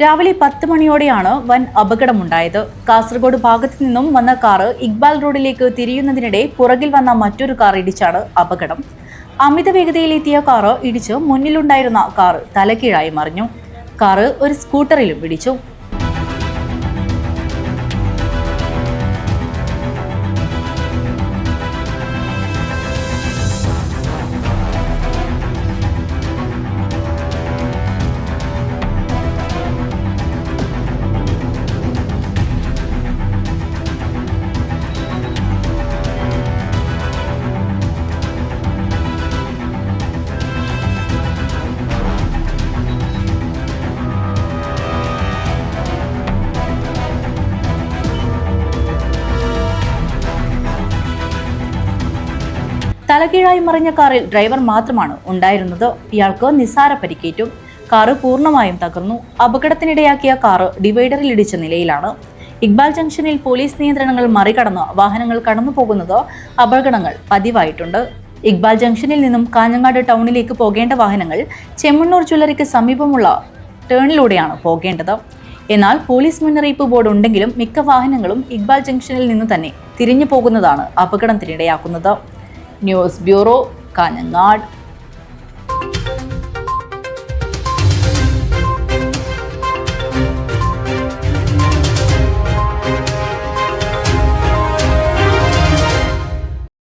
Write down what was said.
രാവിലെ 10 മണിയോടെയാണ് വൻ അപകടമുണ്ടായത്. കാസർഗോഡ് ഭാഗത്തു നിന്നും വന്ന കാറ് ഇക്ബാൽ റോഡിലേക്ക് തിരിയുന്നതിനിടെ പുറകിൽ വന്ന മറ്റൊരു കാർ ഇടിച്ചാണ് അപകടം. അമിത വേഗതയിലെത്തിയ കാറ് ഇടിച്ച് മുന്നിലുണ്ടായിരുന്ന കാറ് തലകീഴായി മറിഞ്ഞു. കാറ് ഒരു സ്കൂട്ടറിലും ഇടിച്ചു. തലകീഴായി മറിഞ്ഞ കാറിൽ ഡ്രൈവർ മാത്രമാണ് ഉണ്ടായിരുന്നത്. ഇയാൾക്ക് നിസ്സാര പരിക്കേറ്റു. കാറ് പൂർണ്ണമായും തകർന്നു. അപകടത്തിനിടയാക്കിയ കാറ് ഡിവൈഡറിൽ ഇടിച്ച നിലയിലാണ്. ഇക്ബാൽ ജംഗ്ഷനിൽ പോലീസ് നിയന്ത്രണങ്ങൾ മറികടന്ന് വാഹനങ്ങൾ കടന്നുപോകുന്നത് അപകടങ്ങൾ പതിവായിട്ടുണ്ട്. ഇക്ബാൽ ജംഗ്ഷനിൽ നിന്നും കാഞ്ഞങ്ങാട് ടൗണിലേക്ക് പോകേണ്ട വാഹനങ്ങൾ ചെമ്മണ്ണൂർ ജ്വല്ലറിക്ക് സമീപമുള്ള ടേണിലൂടെയാണ് പോകേണ്ടത്. എന്നാൽ പോലീസ് മുന്നറിയിപ്പ് ബോർഡ് ഉണ്ടെങ്കിലും മിക്ക വാഹനങ്ങളും ഇക്ബാൽ ജംഗ്ഷനിൽ നിന്ന് തന്നെ തിരിഞ്ഞു പോകുന്നതാണ് അപകടത്തിനിടയാക്കുന്നത്. News bureau, Kanhangad.